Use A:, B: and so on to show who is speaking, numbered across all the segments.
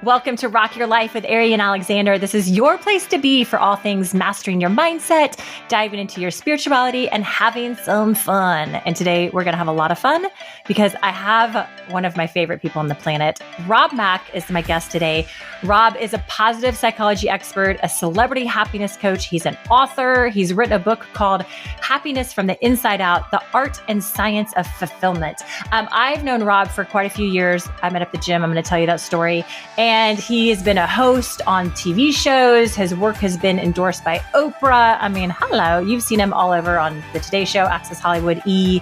A: Welcome to Rock Your Life with Ari and Alexander. This is your place to be for all things mastering your mindset, diving into your spirituality, and having some fun. And today we're going to have a lot of fun because I have one of my favorite people on the planet. Rob Mack is my guest today. Rob is a positive psychology expert, a celebrity happiness coach. He's an author. He's written a book called Happiness from the Inside Out, The Art and Science of Fulfillment. I've known Rob for quite a few years. I met at the gym. I'm going to tell you that story. And he has been a host on TV shows. His work has been endorsed by Oprah. I mean, hello, you've seen him all over on the Today Show, Access Hollywood, E,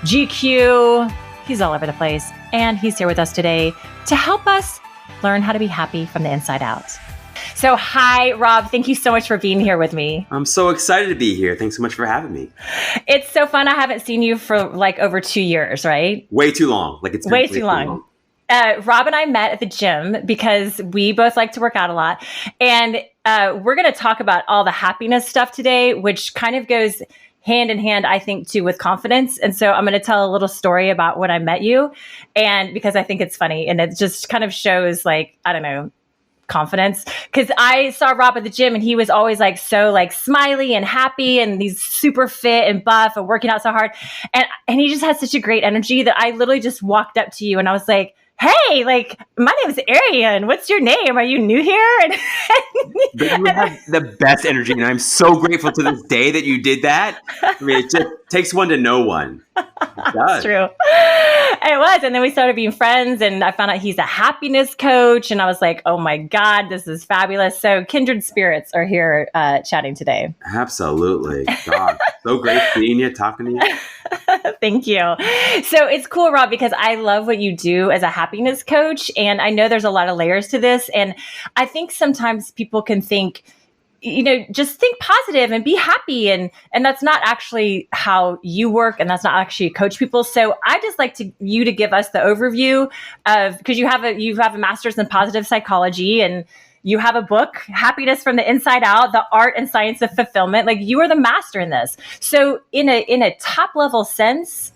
A: GQ. He's all over the place. And he's here with us today to help us learn how to be happy from the inside out. So hi, Rob. Thank you so much for being here with me.
B: I'm so excited to be here. Thanks so much for having me.
A: It's so fun. I haven't seen you for like over 2 years, right?
B: Way too long. It's
A: way too long. Rob and I met at the gym because we both like to work out a lot. And we're going to talk about all the happiness stuff today, which kind of goes hand in hand, I think, too, with confidence. And so I'm going to tell a little story about when I met you. And because I think it's funny and it just kind of shows confidence. Because I saw Rob at the gym and he was always so smiley and happy and he's super fit and buff and working out so hard. And he just has such a great energy that I literally just walked up to you and I was like, hey, my name is Arian. What's your name? Are you new here?
B: But you have the best energy, and I'm so grateful to this day that you did that. I mean, it just takes one to know one.
A: That's true. It was. And then we started being friends, and I found out he's a happiness coach, and I was like, oh my God, this is fabulous. So kindred spirits are here chatting today.
B: Absolutely. God, so great seeing you, talking to you.
A: Thank you. So it's cool, Rob, because I love what you do as a happiness coach. And I know there's a lot of layers to this. And I think sometimes people can think, just think positive and be happy. And that's not actually how you work. And that's not actually coach people. So I just like you to give us the overview of, because you have a master's in positive psychology and you have a book, Happiness from the Inside Out, The Art and Science of Fulfillment. You are the master in this. So in a top level sense,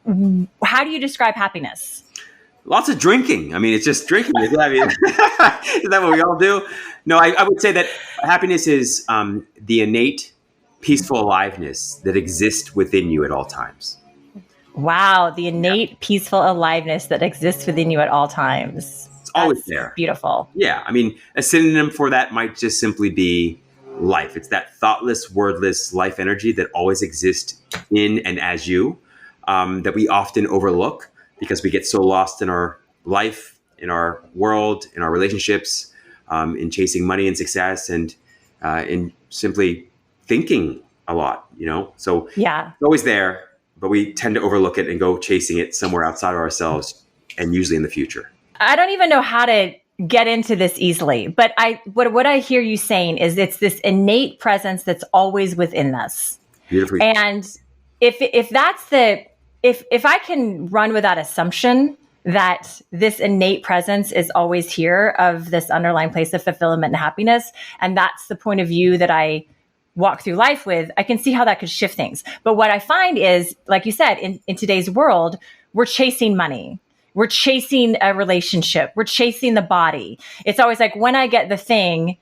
A: how do you describe happiness?
B: Lots of drinking. I mean, it's just drinking. Is that what we all do? No, I would say that happiness is the innate, peaceful aliveness that exists within you at all times.
A: Wow. The innate, peaceful aliveness that exists within you at all times.
B: Always there.
A: Beautiful.
B: Yeah. I mean, a synonym for that might just simply be life. It's that thoughtless, wordless life energy that always exists in and as you, that we often overlook because we get so lost in our life, in our world, in our relationships, in chasing money and success and in simply thinking a lot, So
A: yeah,
B: it's always there, but we tend to overlook it and go chasing it somewhere outside of ourselves and usually in the future.
A: I don't even know how to get into this easily, but what I hear you saying is it's this innate presence that's always within us.
B: Beautifully.
A: And if I can run with that assumption that this innate presence is always here of this underlying place of fulfillment and happiness, and that's the point of view that I walk through life with, I can see how that could shift things. But what I find is, like you said, in today's world, we're chasing money. We're chasing a relationship. We're chasing the body. It's always when I get the thing,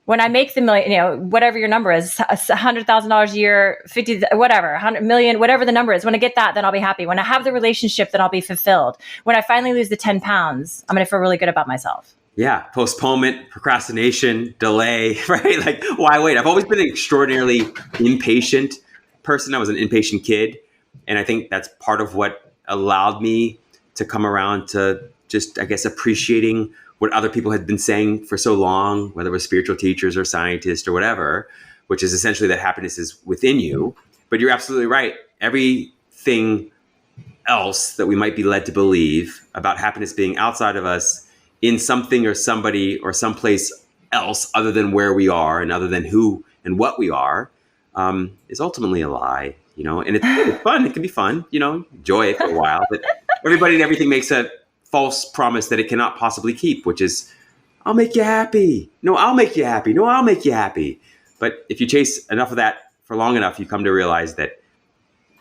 A: when I make the million, whatever your number is, $100,000 a year, 50, whatever, 100 million, whatever the number is. When I get that, then I'll be happy. When I have the relationship, then I'll be fulfilled. When I finally lose the 10 pounds, I'm going to feel really good about myself.
B: Yeah. Postponement, procrastination, delay, right? Why wait? I've always been an extraordinarily impatient person. I was an impatient kid. And I think that's part of what allowed me to come around to just, I guess, appreciating what other people had been saying for so long, whether it was spiritual teachers or scientists or whatever, which is essentially that happiness is within you. But you're absolutely right. Everything else that we might be led to believe about happiness being outside of us in something or somebody or someplace else other than where we are and other than who and what we are is ultimately a lie, and it's fun. It can be fun, enjoy it for a while, but everybody and everything makes a false promise that it cannot possibly keep, which is, I'll make you happy. No, I'll make you happy. No, I'll make you happy. But if you chase enough of that for long enough, you come to realize that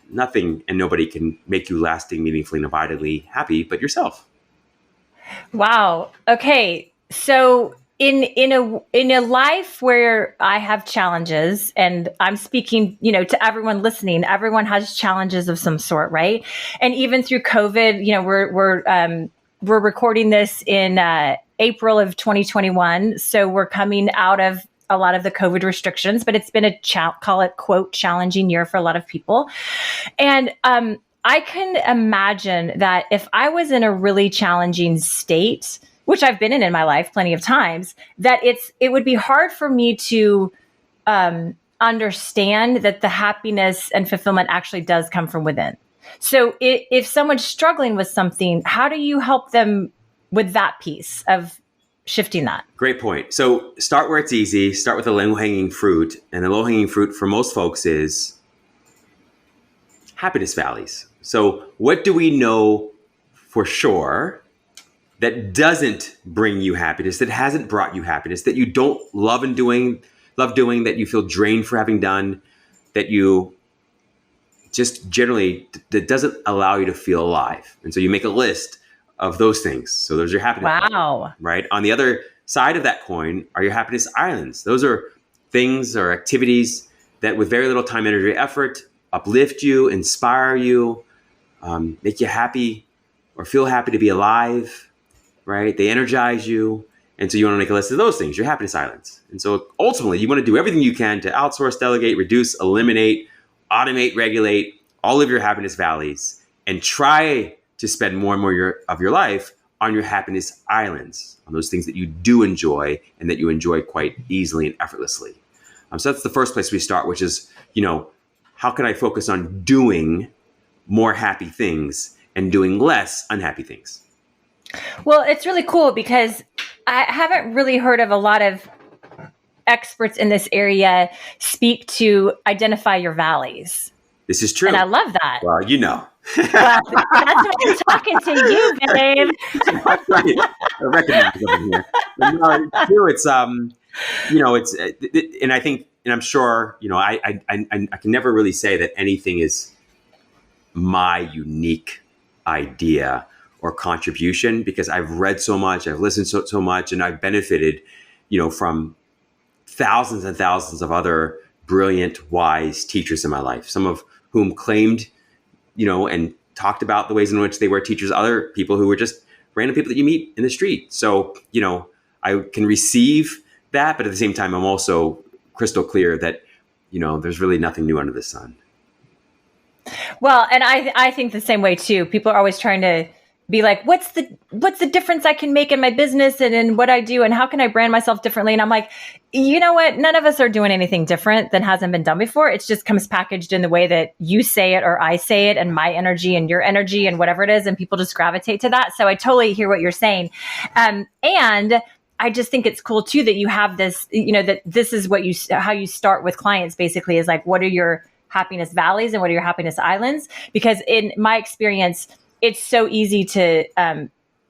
B: nothing and nobody can make you lasting, meaningfully, and abidingly happy but yourself.
A: Wow. Okay. So in a life where I have challenges, and I'm speaking, to everyone listening, everyone has challenges of some sort, right? And even through COVID, we're recording this in April of 2021, so we're coming out of a lot of the COVID restrictions, but it's been call it quote challenging year for a lot of people. And I can imagine that if I was in a really challenging state, which I've been in my life plenty of times, that it would be hard for me to understand that the happiness and fulfillment actually does come from within. So if someone's struggling with something, how do you help them with that piece of shifting that?
B: Great point. So start where it's easy. Start with the low-hanging fruit. And the low-hanging fruit for most folks is happiness valleys. So what do we know for sure that doesn't bring you happiness, that hasn't brought you happiness, that you don't love doing, that you feel drained for having done, that you just generally, that doesn't allow you to feel alive? And so you make a list of those things. So those are your happiness.
A: Wow.
B: Right? On the other side of that coin are your happiness islands. Those are things or activities that with very little time, energy, effort, uplift you, inspire you, make you happy or feel happy to be alive, right? They energize you. And so you want to make a list of those things, your happiness islands. And so ultimately you want to do everything you can to outsource, delegate, reduce, eliminate, automate, regulate all of your happiness valleys and try to spend more and more of your life on your happiness islands, on those things that you do enjoy and that you enjoy quite easily and effortlessly. So that's the first place we start, which is, how can I focus on doing more happy things and doing less unhappy things?
A: Well, it's really cool because I haven't really heard of a lot of experts in this area speak to identify your valleys.
B: This is true.
A: And I love that.
B: Well,
A: Well, that's why I'm talking to you, babe.
B: That's right. I recognize it over here. But no, it's true. It's, and I think, and I'm sure, I can never really say that anything is my unique idea or contribution because I've read so much, I've listened so much, and I've benefited, from thousands and thousands of other brilliant, wise teachers in my life, some of whom claimed, and talked about the ways in which they were teachers, other people who were just random people that you meet in the street. So, I can receive that, but at the same time, I'm also crystal clear that, there's really nothing new under the sun.
A: Well, and I think the same way too. People are always trying to be like, what's the difference I can make in my business and in what I do and how can I brand myself differently? And I'm like, you know what? None of us are doing anything different than hasn't been done before. It just comes packaged in the way that you say it or I say it and my energy and your energy and whatever it is. And people just gravitate to that. So I totally hear what you're saying. And I just think it's cool too that you have this, that this is how you start with clients basically is like, what are your happiness valleys and what are your happiness islands? Because in my experience, it's so easy to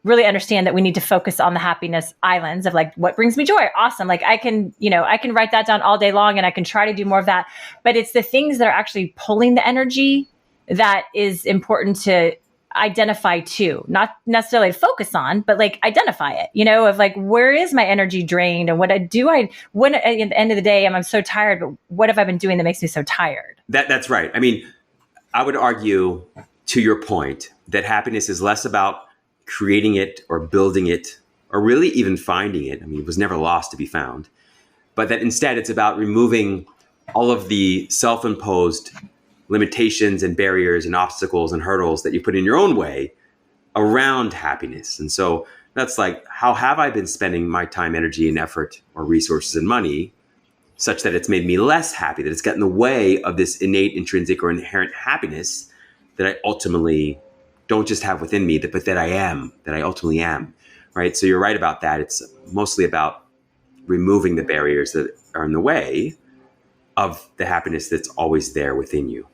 A: really understand that we need to focus on the happiness islands of like, what brings me joy? Awesome. Like I can write that down all day long and I can try to do more of that. But it's the things that are actually pulling the energy that is important to identify too, not necessarily focus on, but like identify it, of like, where is my energy drained and when at the end of the day, I'm so tired, but what have I been doing that makes me so tired?
B: That's right. I mean, I would argue to your point that happiness is less about creating it or building it or really even finding it. I mean, it was never lost to be found, but that instead it's about removing all of the self-imposed limitations and barriers and obstacles and hurdles that you put in your own way around happiness. And so that's like, how have I been spending my time, energy, and effort or resources and money such that it's made me less happy, that it's gotten in the way of this innate, intrinsic, or inherent happiness that I ultimately don't just have within me, but that I ultimately am, right? So you're right about that. It's mostly about removing the barriers that are in the way of the happiness that's always there within you.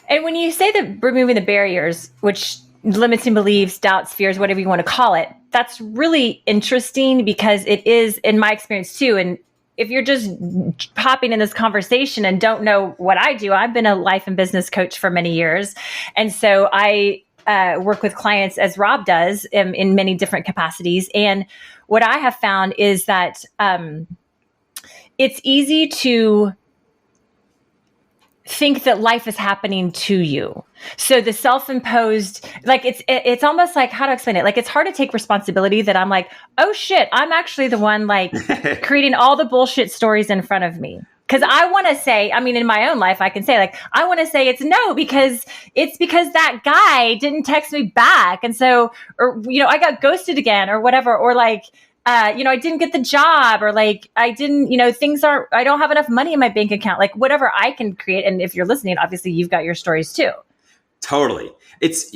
A: And when you say that removing the barriers, which limiting beliefs, doubts, fears, whatever you want to call it, that's really interesting because it is, in my experience too, and if you're just popping in this conversation and don't know what I do, I've been a life and business coach for many years. And so I work with clients as Rob does in many different capacities. And what I have found is that it's easy to think that life is happening to you. So the self-imposed, like it's almost like, how to explain it? Like it's hard to take responsibility that I'm like, oh shit, I'm actually the one like creating all the bullshit stories in front of me. Cause I want to say, I mean, in my own life, I can say like, I want to say it's no, because that guy didn't text me back. And so, or, I got ghosted again or whatever, or like, I didn't get the job, or like, I didn't, I don't have enough money in my bank account, like whatever I can create. And if you're listening, obviously you've got your stories too.
B: Totally. It's,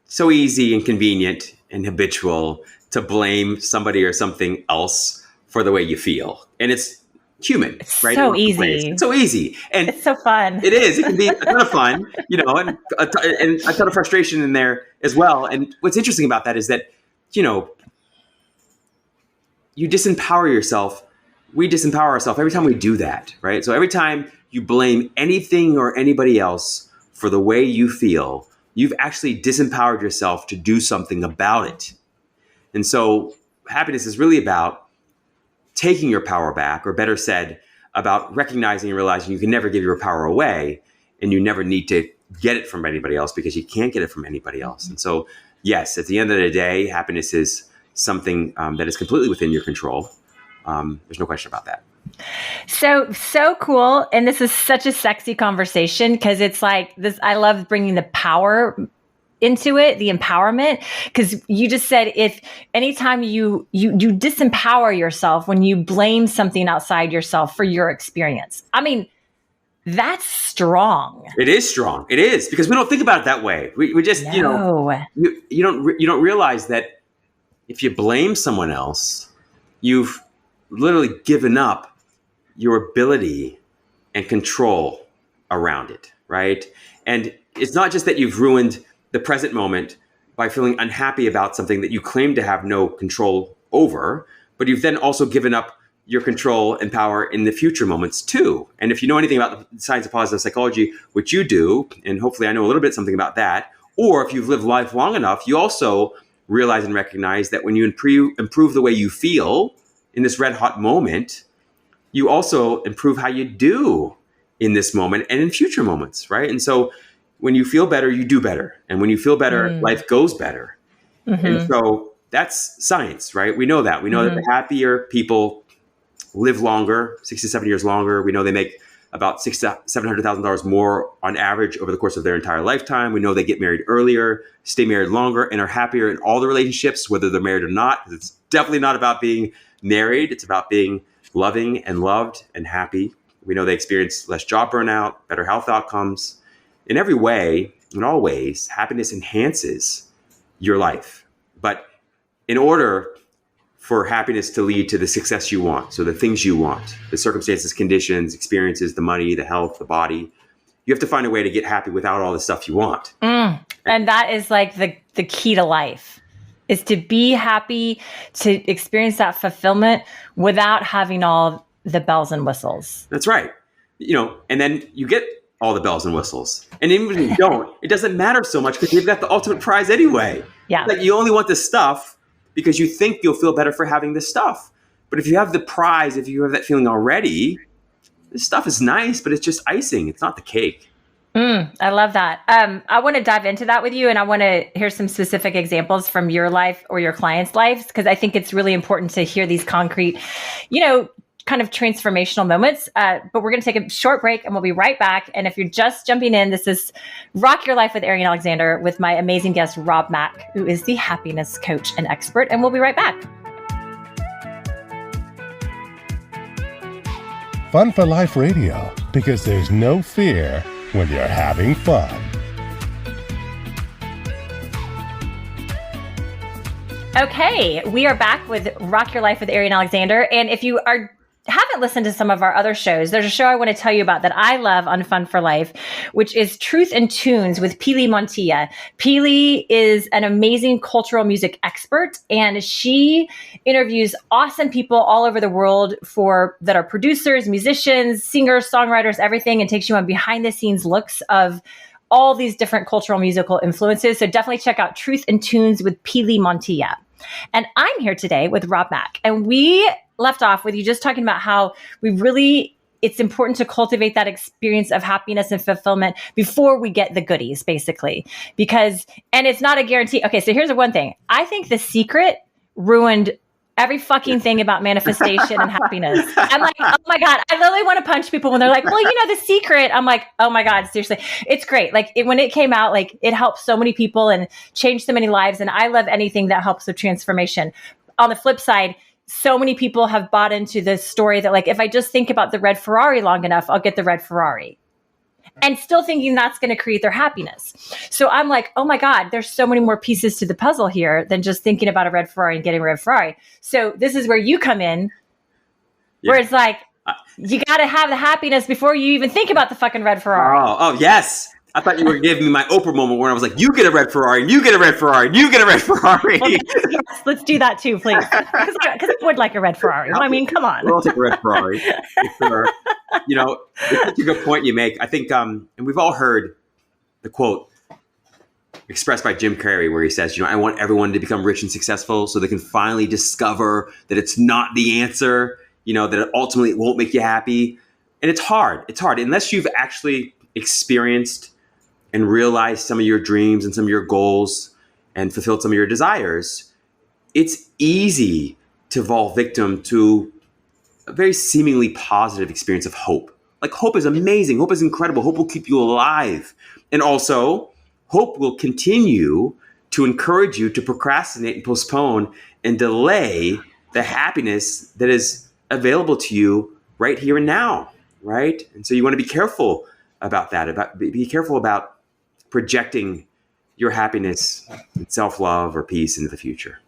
B: so easy and convenient and habitual to blame somebody or something else for the way you feel. And it's human,
A: it's
B: right?
A: So easy.
B: It's so easy. And
A: it's so fun.
B: It is. It can be a ton of fun, and a ton of frustration in there as well. And what's interesting about that is that, you disempower yourself. We disempower ourselves every time we do that, right? So every time you blame anything or anybody else for the way you feel, you've actually disempowered yourself to do something about it. And so happiness is really about taking your power back, or better said, about recognizing and realizing you can never give your power away, and you never need to get it from anybody else because you can't get it from anybody else. And so, yes, at the end of the day, happiness is something that is completely within your control. There's no question about that.
A: So cool. And this is such a sexy conversation because it's like this. I love bringing the power into it, the empowerment, because you just said if anytime you disempower yourself when you blame something outside yourself for your experience. I mean, that's strong.
B: It is strong. It is, because we don't think about it that way. We just,
A: No.
B: you don't realize that if you blame someone else, you've literally given up your ability and control around it, right? And it's not just that you've ruined the present moment by feeling unhappy about something that you claim to have no control over, but you've then also given up your control and power in the future moments too. And if you know anything about the science of positive psychology, which you do, and hopefully I know a little bit something about that, or if you've lived life long enough, you also realize and recognize that when you improve the way you feel in this red hot moment, you also improve how you do in this moment and in future moments, right? And so when you feel better, you do better. And when you feel better, life goes better. Mm-hmm. And so that's science, right? We know that. We know that the happier people live longer, 6 to 7 years longer. We know they make about $600,000 to $700,000 more on average over the course of their entire lifetime. We know they get married earlier, stay married longer, and are happier in all the relationships, whether they're married or not. Because it's definitely not about being married. It's about being loving and loved and happy. We know they experience less job burnout, better health outcomes. In every way, in all ways, happiness enhances your life. But in order for happiness to lead to the success you want, so the things you want, the circumstances, conditions, experiences, the money, the health, the body, you have to find a way to get happy without all the stuff you want.
A: And that is like the key to life, is to be happy, to experience that fulfillment without having all the bells and whistles.
B: That's right. And then you get all the bells and whistles. And even if you don't, it doesn't matter so much because you've got the ultimate prize anyway.
A: Yeah.
B: Like you only want the stuff because you think you'll feel better for having this stuff. But if you have the prize, if you have that feeling already, this stuff is nice, but it's just icing. It's not the cake.
A: I love that. I want to dive into that with you, and I want to hear some specific examples from your life or your clients' lives, because I think it's really important to hear these concrete, kind of transformational moments. But we're going to take a short break and we'll be right back. And if you're just jumping in, this is Rock Your Life with Arian Alexander with my amazing guest, Rob Mack, who is the happiness coach and expert. And we'll be right back.
C: Fun for Life Radio, because there's no fear when you're having fun.
A: Okay, we are back with Rock Your Life with Arian Alexander. And if you haven't listened to some of our other shows, there's a show I want to tell you about that I love on Fun for Life, which is Truth and Tunes with Pili Montilla. Pili is an amazing cultural music expert, and she interviews awesome people all over the world that are producers, musicians, singers, songwriters, everything, and takes you on behind the scenes looks of all these different cultural musical influences. So definitely check out Truth and Tunes with Pili Montilla. And I'm here today with Rob Mack. And we left off with you just talking about how it's important to cultivate that experience of happiness and fulfillment before we get the goodies, basically. And it's not a guarantee. Okay, so here's the one thing. I think The Secret ruined every fucking thing about manifestation and happiness. I'm like, oh my God, I literally want to punch people when they're like, well, The Secret. I'm like, oh my God, seriously. It's great. Like when it came out, like it helped so many people and changed so many lives. And I love anything that helps with transformation. On the flip side, so many people have bought into this story that like, if I just think about the red Ferrari long enough, I'll get the red Ferrari. And still thinking that's going to create their happiness. So I'm like, oh my God, there's so many more pieces to the puzzle here than just thinking about a red Ferrari and getting a red Ferrari. So this is where you come in, where it's like, you got to have the happiness before you even think about the fucking red Ferrari.
B: Oh, yes. I thought you were giving me my Oprah moment where I was like, you get a red Ferrari, and you get a red Ferrari, and you get a red Ferrari.
A: Well, yes, let's do that too, please. Because I would like a red Ferrari. I mean, come on.
B: We'll take a red Ferrari. Sure. It's such a good point you make. I think, and we've all heard the quote expressed by Jim Carrey where he says, I want everyone to become rich and successful so they can finally discover that it's not the answer, that it ultimately won't make you happy. And it's hard. It's hard. Unless you've actually experienced and realized some of your dreams and some of your goals and fulfilled some of your desires, it's easy to fall victim to a very seemingly positive experience of hope. Like hope is amazing. Hope is incredible. Hope will keep you alive. And also, hope will continue to encourage you to procrastinate and postpone and delay the happiness that is available to you right here and now, right? And so you want to be careful about that. Be careful about projecting your happiness, self-love, or peace into the future.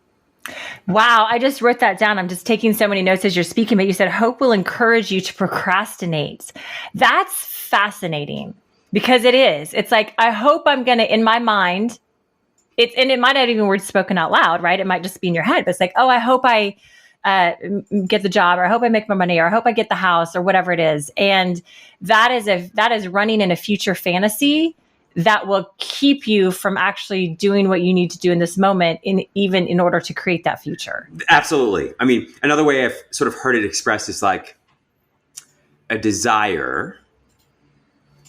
A: Wow, I just wrote that down. I'm just taking so many notes as you're speaking, but you said hope will encourage you to procrastinate. That's fascinating because it is. It's like, I hope I'm going to, in my mind, and it might not even be spoken out loud, right? It might just be in your head, but it's like, oh, I hope I get the job, or I hope I make more money, or I hope I get the house, or whatever it is. And that is running in a future fantasy that will keep you from actually doing what you need to do in this moment, even in order to create that future.
B: Absolutely. I mean, another way I've sort of heard it expressed is like a desire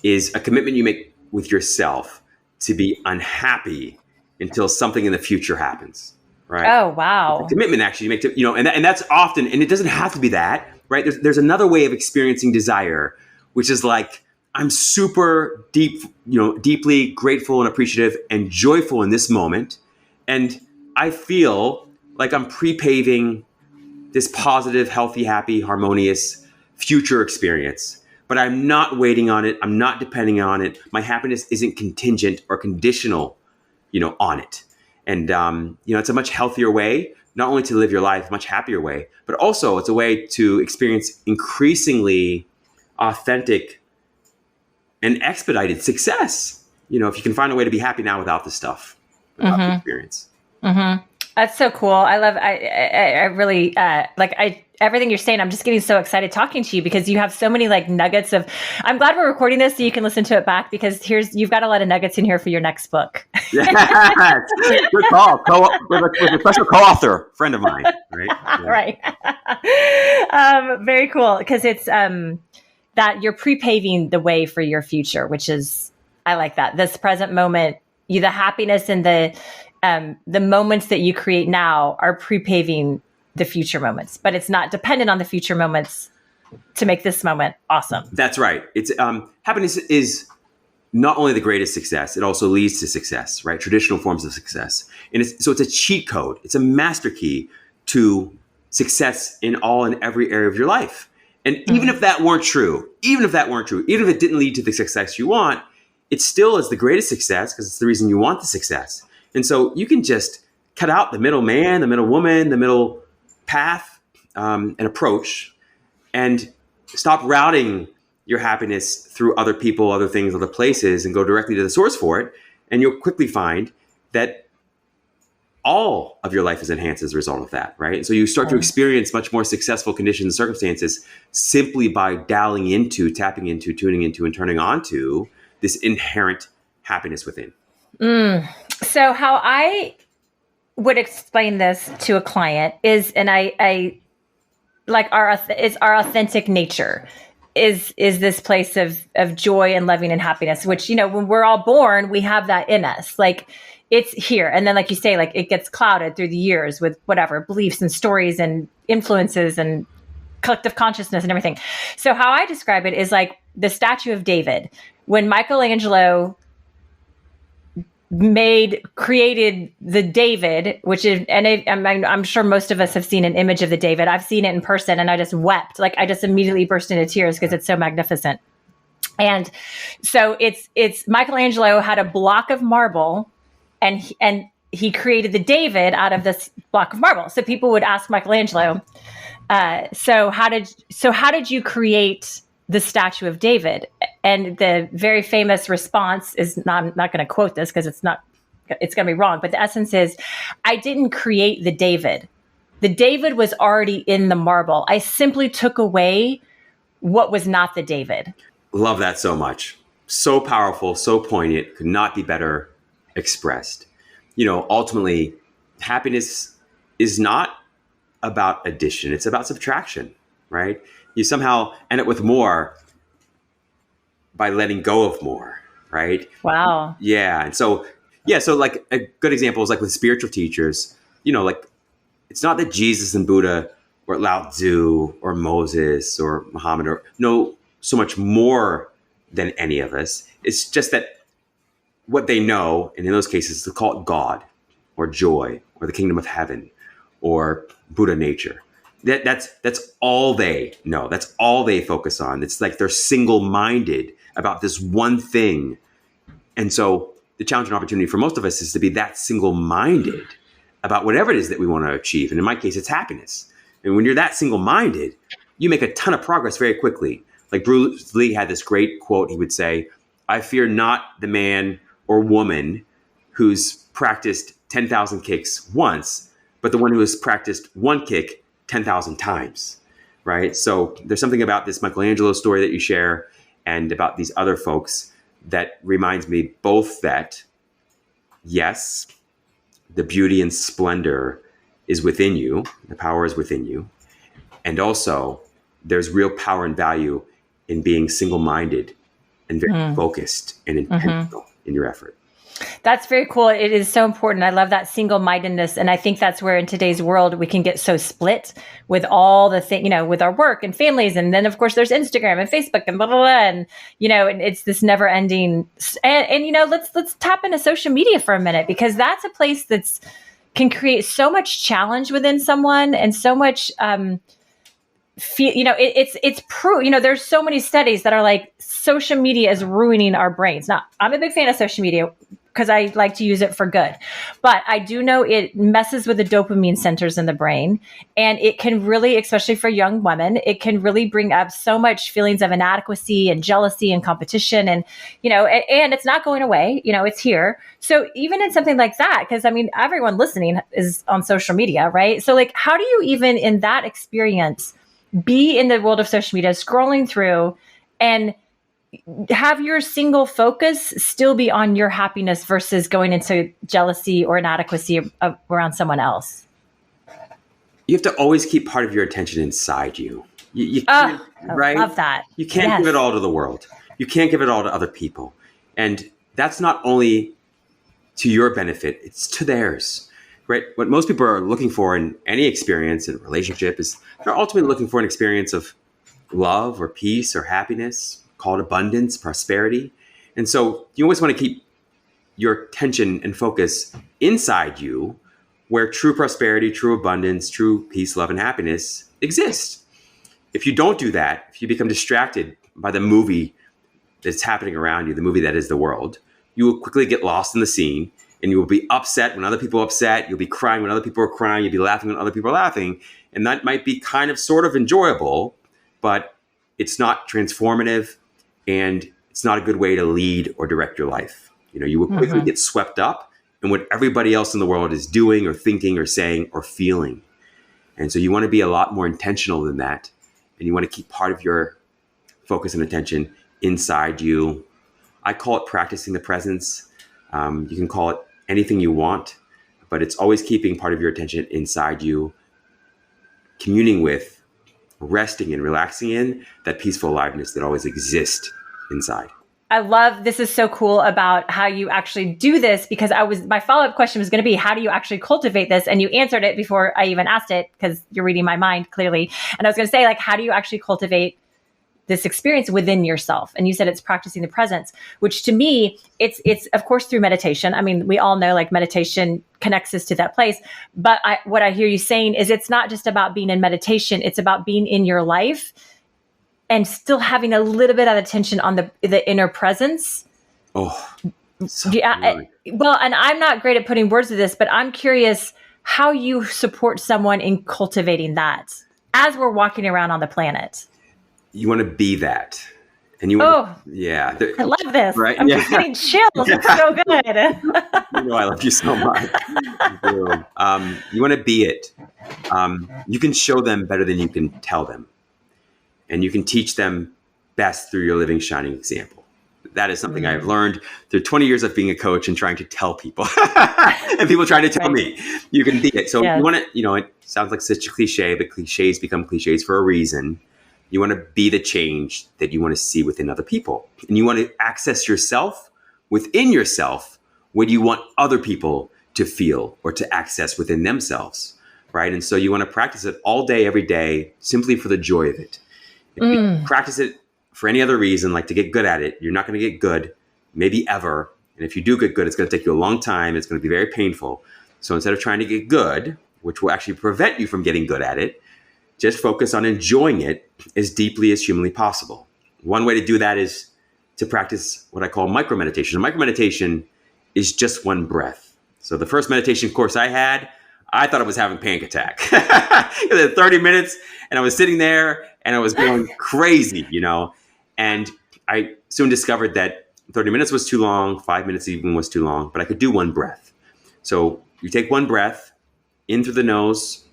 B: is a commitment you make with yourself to be unhappy until something in the future happens, right?
A: Oh, wow.
B: It's a commitment actually you make to, and that's often, and it doesn't have to be that, right? There's another way of experiencing desire, which is like, I'm super deeply grateful and appreciative and joyful in this moment. And I feel like I'm pre-paving this positive, healthy, happy, harmonious future experience. But I'm not waiting on it. I'm not depending on it. My happiness isn't contingent or conditional, on it. And, it's a much healthier way, not only to live your life, a much happier way, but also it's a way to experience increasingly authentic and expedited success. If you can find a way to be happy now without the stuff, without the experience.
A: Mm-hmm. That's so cool. I love, I really, everything you're saying, I'm just getting so excited talking to you because you have so many like nuggets of, I'm glad we're recording this so you can listen to it back because you've got a lot of nuggets in here for your next book.
B: Yes. Good call. With a special co-author, friend of mine. Right.
A: Yeah. Right. Very cool. Because it's, that you're pre-paving the way for your future, which is, I like that. This present moment, the happiness and the moments that you create now are pre-paving the future moments, but it's not dependent on the future moments to make this moment awesome.
B: That's right. It's happiness is not only the greatest success, it also leads to success, right? Traditional forms of success. And it's a cheat code. It's a master key to success in all and every area of your life. And even if that weren't true, even if it didn't lead to the success you want, it still is the greatest success because it's the reason you want the success. And so you can just cut out the middle man, the middle woman, the middle path and approach and stop routing your happiness through other people, other things, other places, and go directly to the source for it. And you'll quickly find that all of your life is enhanced as a result of that, right? So you start to experience much more successful conditions and circumstances simply by tapping into, tuning into, and turning on to this inherent happiness within.
A: So how I would explain this to a client is, and I like our authentic nature is this place of joy and loving and happiness, which, when we're all born, we have that in us. Like, it's here. And then, like you say, like, it gets clouded through the years with whatever beliefs and stories and influences and collective consciousness and everything. So how I describe it is like the statue of David. When Michelangelo created the David, which is, and I'm sure most of us have seen an image of the David. I've seen it in person and I just wept. Like, I just immediately burst into tears because it's so magnificent. And so it's Michelangelo had a block of marble and he created the David out of this block of marble. So people would ask Michelangelo, so how did you create the statue of David? And the very famous response is, I'm not going to quote this because it's going to be wrong, but the essence is, I didn't create the David. The David was already in the marble. I simply took away what was not the David.
B: Love that so much. So powerful, so poignant, could not be better expressed. Ultimately, happiness is not about addition. It's about subtraction, right? You somehow end up with more by letting go of more, right?
A: Wow.
B: Yeah. And so like a good example is like with spiritual teachers, like it's not that Jesus and Buddha or Lao Tzu or Moses or Muhammad or know so much more than any of us. It's just that what they know, and in those cases, they call it God or joy or the kingdom of heaven or Buddha nature. That's all they know. That's all they focus on. It's like they're single-minded about this one thing. And so the challenge and opportunity for most of us is to be that single-minded about whatever it is that we want to achieve. And in my case, it's happiness. And when you're that single-minded, you make a ton of progress very quickly. Like Bruce Lee had this great quote. He would say, I fear not the man or woman who's practiced 10,000 kicks once, but the one who has practiced one kick 10,000 times, right? So there's something about this Michelangelo story that you share and about these other folks that reminds me both that, yes, the beauty and splendor is within you, the power is within you, and also there's real power and value in being single-minded and very focused and intentional in your effort.
A: That's very cool. It is so important. I love that single-mindedness. And I think that's where in today's world, we can get so split with all the things, with our work and families. And then of course there's Instagram and Facebook and blah, blah, blah. And, and it's this never ending. And let's tap into social media for a minute, because that's a place can create so much challenge within someone and so much, it's proof, there's so many studies that are like social media is ruining our brains. Now, I'm a big fan of social media because I like to use it for good, but I do know it messes with the dopamine centers in the brain, and it can really, especially for young women, it can really bring up so much feelings of inadequacy and jealousy and competition, and and it's not going away. It's here. So even in something like that, because everyone listening is on social media, right? So like, how do you even in that experience be in the world of social media, scrolling through, and have your single focus still be on your happiness versus going into jealousy or inadequacy around someone else?
B: You have to always keep part of your attention inside you. You can't, right?
A: I love that.
B: You can't give it all to the world. You can't give it all to other people. And that's not only to your benefit, it's to theirs. Right? What most people are looking for in any experience in a relationship is they're ultimately looking for an experience of love or peace or happiness, called abundance, prosperity. And so you always want to keep your attention and focus inside you, where true prosperity, true abundance, true peace, love, and happiness exist. If you don't do that, if you become distracted by the movie that's happening around you, the movie that is the world, you will quickly get lost in the scene. And you will be upset when other people are upset. You'll be crying when other people are crying. You'll be laughing when other people are laughing. And that might be kind of sort of enjoyable, but it's not transformative, and it's not a good way to lead or direct your life. You will quickly get swept up in what everybody else in the world is doing or thinking or saying or feeling. And so you want to be a lot more intentional than that. And you want to keep part of your focus and attention inside you. I call it practicing the presence. You can call it anything you want, but it's always keeping part of your attention inside you, communing with, resting and relaxing in that peaceful aliveness that always exists inside.
A: I love, this is so cool about how you actually do this, because my follow-up question was going to be, how do you actually cultivate this? And you answered it before I even asked it, because you're reading my mind clearly. And I was going to say, like, how do you actually cultivate this experience within yourself? And you said it's practicing the presence, which to me, it's of course through meditation. I mean, we all know like meditation connects us to that place. But what I hear you saying is it's not just about being in meditation. It's about being in your life and still having a little bit of attention on the inner presence.
B: Oh, so
A: yeah. Well, and I'm not great at putting words to this, but I'm curious how you support someone in cultivating that as we're walking around on the planet.
B: You want to be that. And you want
A: I love this.
B: Right?
A: I'm just getting chills. It's so good.
B: You know I love you so much. You want to be it. You can show them better than you can tell them. And you can teach them best through your living, shining example. That is something I've learned through 20 years of being a coach and trying to tell people. And people trying to tell me, you can be it. So you want to, it sounds like such a cliche, but cliches become cliches for a reason. You want to be the change that you want to see within other people. And you want to access yourself within yourself what you want other people to feel or to access within themselves, right? And so you want to practice it all day, every day, simply for the joy of it. If you practice it for any other reason, like to get good at it, you're not going to get good, maybe ever. And if you do get good, it's going to take you a long time. It's going to be very painful. So instead of trying to get good, which will actually prevent you from getting good at it, just focus on enjoying it as deeply as humanly possible. One way to do that is to practice what I call micro-meditation. Micro-meditation is just one breath. So the first meditation course I had, I thought I was having a panic attack. It was 30 minutes and I was sitting there and I was going crazy, and I soon discovered that 30 minutes was too long, 5 minutes even was too long, but I could do one breath. So you take one breath in through the nose,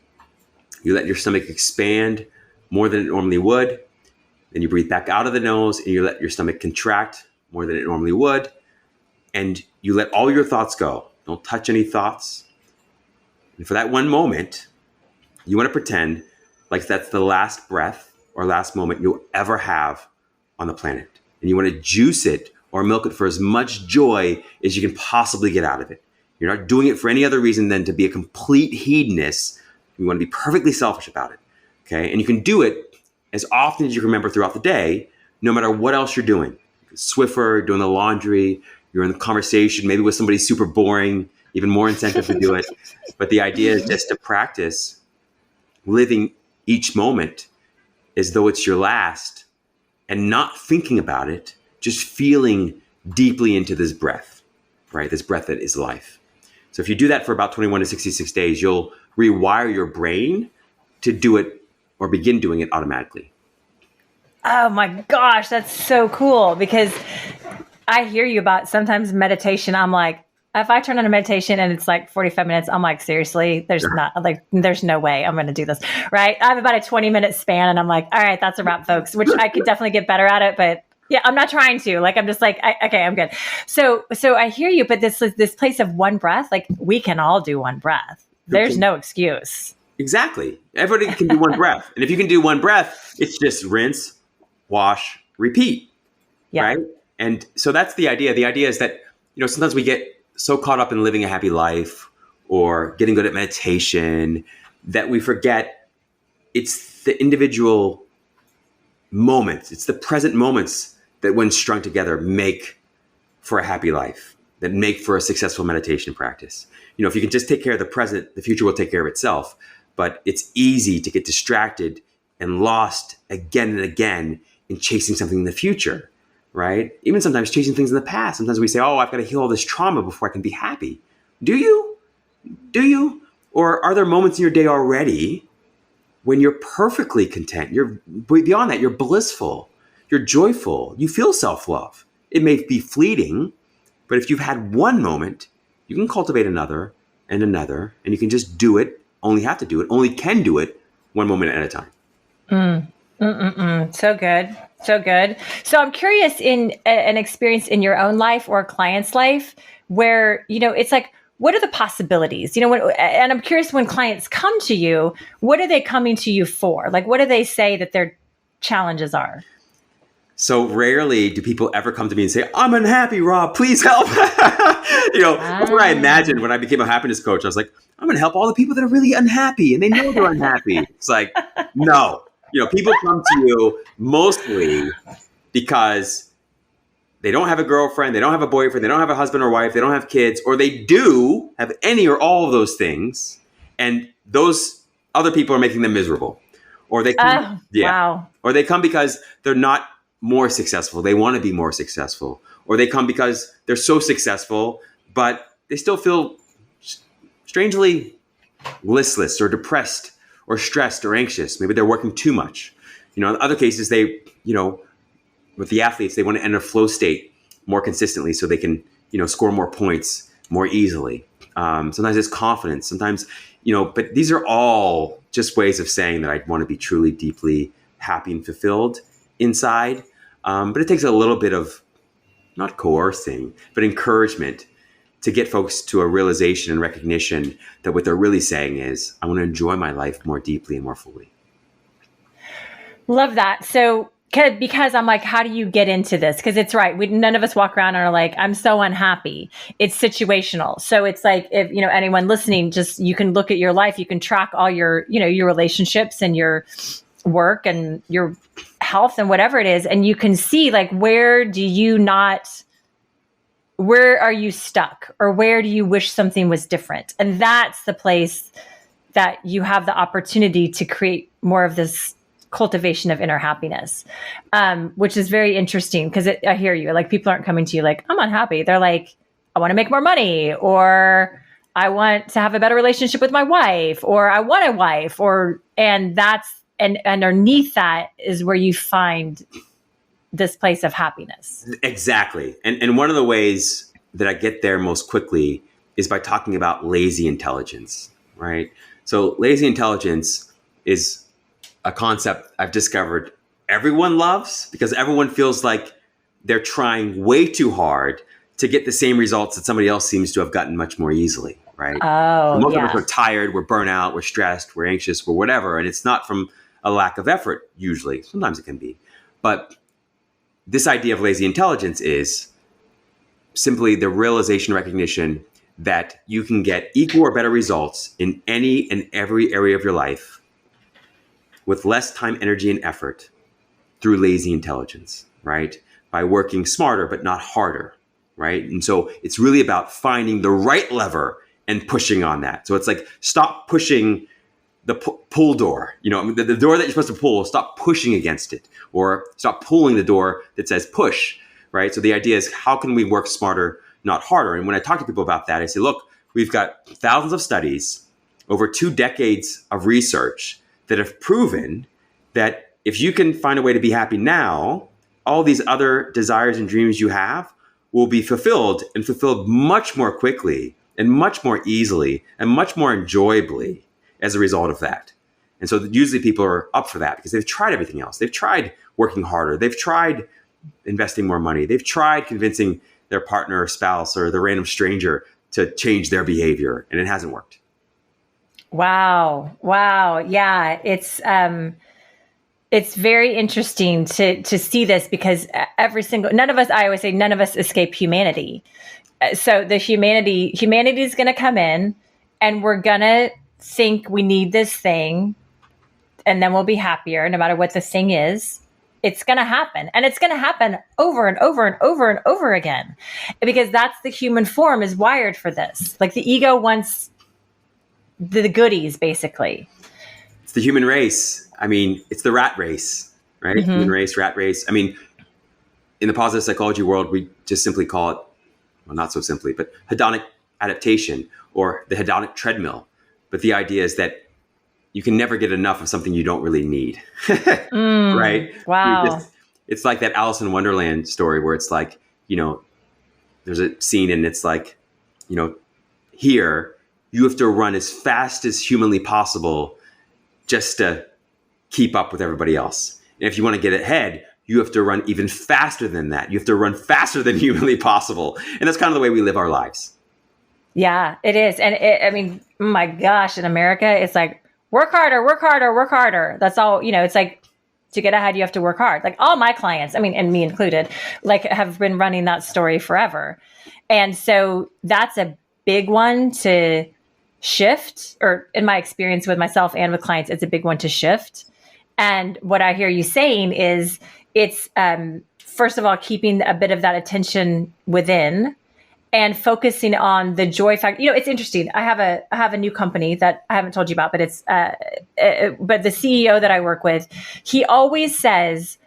B: you let your stomach expand more than it normally would. Then you breathe back out of the nose and you let your stomach contract more than it normally would. And you let all your thoughts go. Don't touch any thoughts. And for that one moment, you want to pretend like that's the last breath or last moment you'll ever have on the planet. And you want to juice it or milk it for as much joy as you can possibly get out of it. You're not doing it for any other reason than to be a complete hedonist. You want to be perfectly selfish about it. Okay. And you can do it as often as you can remember throughout the day, no matter what else you're doing. Swiffer, doing the laundry, you're in the conversation, maybe with somebody super boring, even more incentive to do it. But the idea is just to practice living each moment as though it's your last and not thinking about it, just feeling deeply into this breath, right? This breath that is life. So if you do that for about 21 to 66 days, you'll rewire your brain to do it or begin doing it automatically.
A: Oh my gosh, that's so cool, because I hear you about sometimes meditation. I'm like, if I turn on a meditation and it's like 45 minutes, I'm like, seriously, there's no way I'm going to do this. Right. I have about a 20-minute span and I'm like, all right, that's a wrap, folks, which I could definitely get better at it. But yeah, I'm not trying to. Like, I'm just like, okay, I'm good. So I hear you, but this place of one breath, like we can all do one breath. There's no excuse.
B: Exactly. Everybody can do one breath. And if you can do one breath, it's just rinse, wash, repeat. Yeah. Right. And so that's the idea. The idea is that, sometimes we get so caught up in living a happy life or getting good at meditation that we forget it's the individual moments, it's the present moments that when strung together make for a happy life, that make for a successful meditation practice. If you can just take care of the present, the future will take care of itself. But it's easy to get distracted and lost again and again in chasing something in the future. Right? Even sometimes chasing things in the past. Sometimes we say, I've got to heal all this trauma before I can be happy. Do you? Or are there moments in your day already when you're perfectly content? You're beyond that. You're blissful. You're joyful. You feel self-love. It may be fleeting, but if you've had one moment, you can cultivate another and another, and you can just do it, only have to do it, only can do it one moment at a time.
A: So good. So good. So I'm curious in an experience in your own life or a client's life where, it's like, what are the possibilities? And I'm curious when clients come to you, what are they coming to you for? Like, what do they say that their challenges are?
B: So rarely do people ever come to me and say, I'm unhappy, Rob, please help. That's what I imagined when I became a happiness coach. I was like, I'm going to help all the people that are really unhappy and they know they're unhappy. It's like, no, people come to you mostly because they don't have a girlfriend, they don't have a boyfriend, they don't have a husband or wife, they don't have kids, or they do have any or all of those things. And those other people are making them miserable. Or they come,
A: wow.
B: Or they come because they're not more successful. They want to be more successful. Or they come because they're so successful, but they still feel strangely listless or depressed or stressed or anxious. Maybe they're working too much. In other cases, they, with the athletes, they want to enter a flow state more consistently so they can, score more points more easily. Sometimes it's confidence. Sometimes, but these are all just ways of saying that I want to be truly, deeply happy and fulfilled inside. But it takes a little bit of, not coercing, but encouragement to get folks to a realization and recognition that what they're really saying is, I want to enjoy my life more deeply and more fully.
A: Love that. So, because I'm like, how do you get into this? Because it's right. None of us walk around and are like, I'm so unhappy. It's situational. So it's like, if, anyone listening, just, you can look at your life, you can track all your, your relationships and your work and your health and whatever it is. And you can see like, where are you stuck, or where do you wish something was different? And that's the place that you have the opportunity to create more of this cultivation of inner happiness, which is very interesting because I hear you. Like, people aren't coming to you like, I'm unhappy. They're like, I want to make more money, or I want to have a better relationship with my wife, or I want a wife, and underneath that is where you find this place of happiness.
B: Exactly. And one of the ways that I get there most quickly is by talking about lazy intelligence, right? So lazy intelligence is a concept I've discovered everyone loves because everyone feels like they're trying way too hard to get the same results that somebody else seems to have gotten much more easily, right?
A: Oh,
B: most of us are tired, we're burnt out, we're stressed, we're anxious, we're whatever. And it's not from a lack of effort, usually. Sometimes it can be. But this idea of lazy intelligence is simply the realization, recognition that you can get equal or better results in any and every area of your life with less time, energy, and effort through lazy intelligence, right? By working smarter, but not harder, right? And so it's really about finding the right lever and pushing on that. So it's like, stop pushing the pull door, the door that you're supposed to pull, stop pushing against it, or stop pulling the door that says push, right? So the idea is, how can we work smarter, not harder? And when I talk to people about that, I say, look, we've got thousands of studies, over 2 decades of research that have proven that if you can find a way to be happy now, all these other desires and dreams you have will be fulfilled, and fulfilled much more quickly and much more easily and much more enjoyably as a result of that. And so usually people are up for that because they've tried everything else. They've tried working harder. They've tried investing more money. They've tried convincing their partner or spouse or the random stranger to change their behavior, and it hasn't worked.
A: Wow. Yeah. It's very interesting to see this because none of us escape humanity. So the humanity is going to come in, and we're going to think we need this thing, and then we'll be happier no matter what the thing is. It's going to happen, and it's going to happen over and over and over and over again, because that's the human form is wired for this. Like, the ego wants the goodies, basically.
B: It's the human race. I mean, it's the rat race, right? Mm-hmm. Human race, rat race. I mean, in the positive psychology world, we just simply call it, well, not so simply, but hedonic adaptation, or the hedonic treadmill. But the idea is that you can never get enough of something you don't really need, right?
A: Wow.
B: It's like that Alice in Wonderland story where it's like, there's a scene and it's like, here you have to run as fast as humanly possible just to keep up with everybody else. And if you want to get ahead, you have to run even faster than that. You have to run faster than humanly possible. And that's kind of the way we live our lives.
A: Yeah, it is. And I mean, my gosh, in America, it's like, work harder, work harder, work harder. That's all, it's like, to get ahead, you have to work hard. Like all my clients, I mean, and me included, like have been running that story forever. And so that's a big one to shift, or in my experience with myself and with clients, it's a big one to shift. And what I hear you saying is it's, first of all, keeping a bit of that attention within and focusing on the joy factor. It's interesting. I have a new company that I haven't told you about, but it's, but the CEO that I work with, he always says,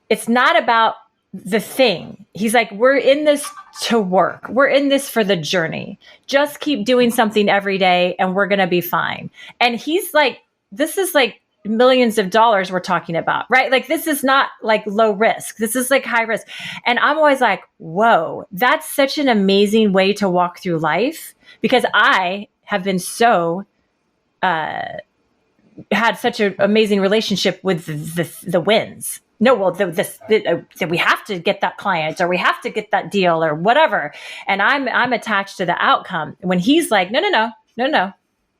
A: it's not about the thing. He's like, we're in this to work. We're in this for the journey. Just keep doing something every day and we're going to be fine. And he's like, this is like millions of dollars we're talking about, right? Like this is not like low risk. This is like high risk. And I'm always like, whoa, that's such an amazing way to walk through life, because I have been so, had such an amazing relationship with the wins. No, well, we have to get that client, or we have to get that deal, or whatever. And I'm attached to the outcome. When he's like, no,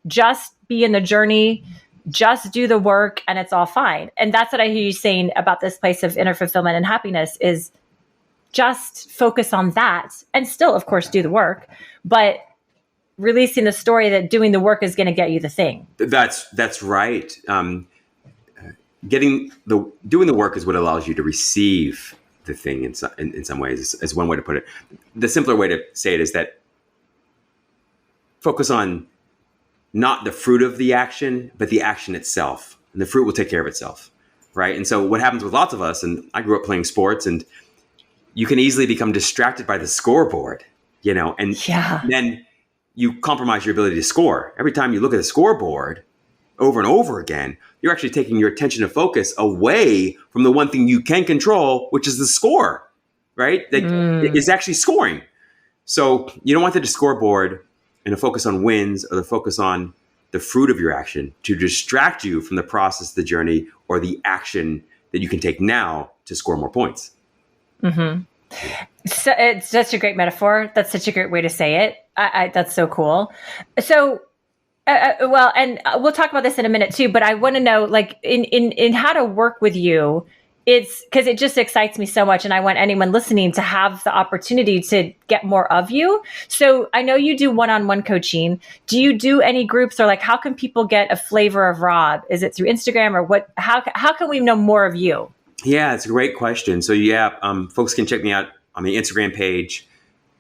A: just be in the journey, just do the work, and it's all fine. And that's what I hear you saying about this place of inner fulfillment and happiness, is just focus on that, and still, of course, do the work, but releasing the story that doing the work is going to get you the thing.
B: That's right. Doing the work is what allows you to receive the thing in some ways, is one way to put it. The simpler way to say it is that focus on not the fruit of the action, but the action itself. And the fruit will take care of itself, right? And so what happens with lots of us, and I grew up playing sports, and you can easily become distracted by the scoreboard, and then you compromise your ability to score. Every time you look at the scoreboard over and over again, you're actually taking your attention and focus away from the one thing you can control, which is the score, right? It's actually scoring. So you don't want the scoreboard and to focus on wins, or the focus on the fruit of your action, to distract you from the process, the journey, or the action that you can take now to score more points.
A: Mm-hmm. So it's such a great metaphor. That's such a great way to say it. That's so cool. So, well, and we'll talk about this in a minute too, but I want to know, like, in how to work with you, it's because it just excites me so much. And I want anyone listening to have the opportunity to get more of you. So I know you do one-on-one coaching. Do you do any groups, or like, how can people get a flavor of Rob? Is it through Instagram, or what? How can we know more of you?
B: Yeah, it's a great question. So folks can check me out on the Instagram page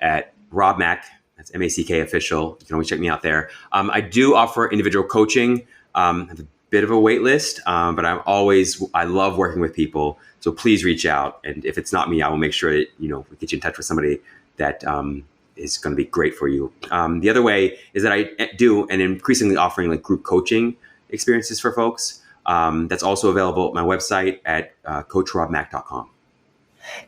B: at Rob Mack. That's Mack official. You can always check me out there. I do offer individual coaching. I have a bit of a wait list, but I love working with people. So please reach out. And if it's not me, I will make sure that, we get you in touch with somebody that is going to be great for you. The other way is that I do, and increasingly offering like group coaching experiences for folks. That's also available at my website at coachrobmack.com.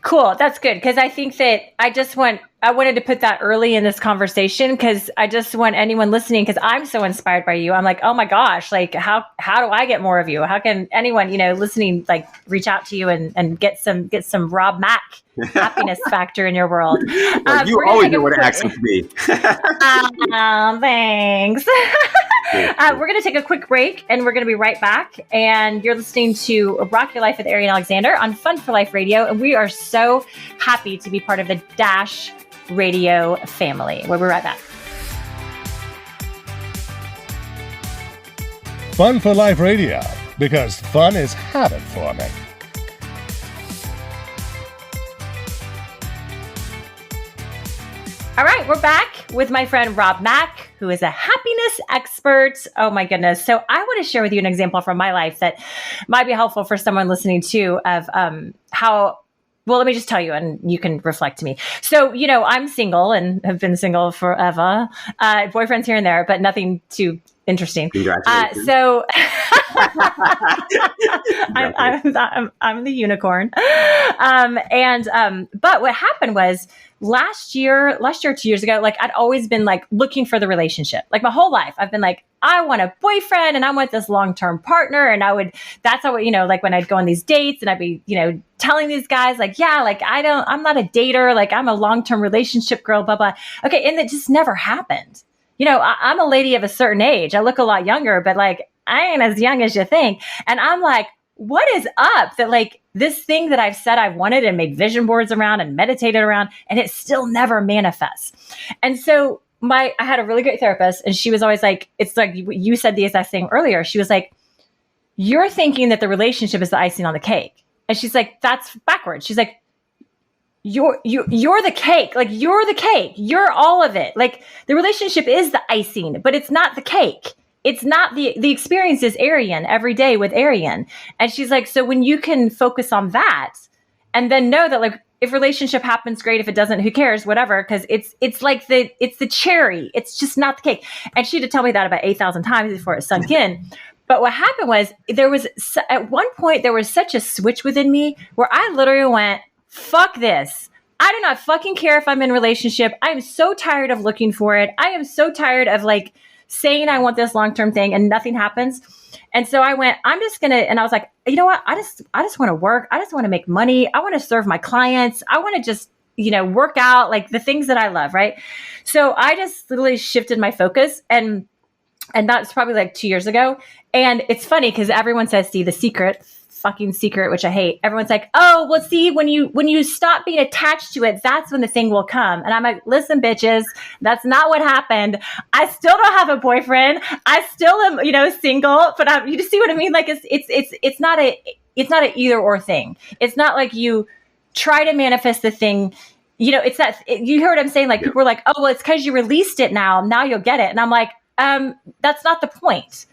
A: Cool. That's good. Because I think that I wanted to put that early in this conversation, because I just want anyone listening, because I'm so inspired by you. I'm like, oh my gosh, like how do I get more of you? How can anyone, listening, like reach out to you and get some Rob Mack happiness factor in your world?
B: Well, you always know what to ask me.
A: Thanks. We're going to take a quick break, and we're going to be right back. And you're listening to Rock Your Life with Ari and Alexander on Fun for Life Radio. And we are so happy to be part of the Dash Radio family. We'll be right back.
C: Fun for Life Radio, because fun is habit forming.
A: All right, we're back with my friend Rob Mack, who is a happiness expert. Oh my goodness. So I want to share with you an example from my life that might be helpful for someone listening too, of how, well, let me just tell you, and you can reflect to me. So, I'm single and have been single forever. Boyfriends here and there, but nothing too interesting.
B: Congratulations.
A: I'm the unicorn. But what happened was last year, 2 years ago, like I'd always been like looking for the relationship. Like my whole life, I've been like, I want a boyfriend and I want this long-term partner. And that's how, like when I'd go on these dates and I'd be, telling these guys like, yeah, like I'm not a dater. Like I'm a long-term relationship girl, blah, blah. Okay. And it just never happened. I'm a lady of a certain age. I look a lot younger, but like, I ain't as young as you think. And I'm like, what is up that like this thing that I've said I've wanted and made vision boards around and meditated around, and it still never manifests. And so I had a really great therapist, and she was always like, it's like you said the exact thing earlier. She was like, you're thinking that the relationship is the icing on the cake. And she's like, that's backwards. She's like, you're the cake. Like you're the cake. You're all of it. Like the relationship is the icing, but it's not the cake. It's not the experience is Arian every day with Arian. And she's like, so when you can focus on that and then know that like, if relationship happens, great. If it doesn't, who cares? Whatever. Cause it's the cherry. It's just not the cake. And she had to tell me that about 8,000 times before it sunk in. But what happened was at one point, there was such a switch within me where I literally went, fuck this. I do not fucking care if I'm in a relationship. I am so tired of looking for it. I am so tired of like saying I want this long-term thing and nothing happens. And so I went, and I was like, you know what? I just want to work. I just want to make money. I want to serve my clients. I want to just, work out like the things that I love. Right. So I just literally shifted my focus and that's probably like 2 years ago. And it's funny because everyone says, see, the fucking secret, which I hate. Everyone's like, oh, well, see, when you stop being attached to it, that's when the thing will come. And I'm like, listen, bitches, that's not what happened. I still don't have a boyfriend. I still am, single, but you just see what I mean? Like it's not an either or thing. It's not like you try to manifest the thing. It's that you hear what I'm saying? Like people are like, oh, well, it's because you released it now you'll get it. And I'm like, that's not the point.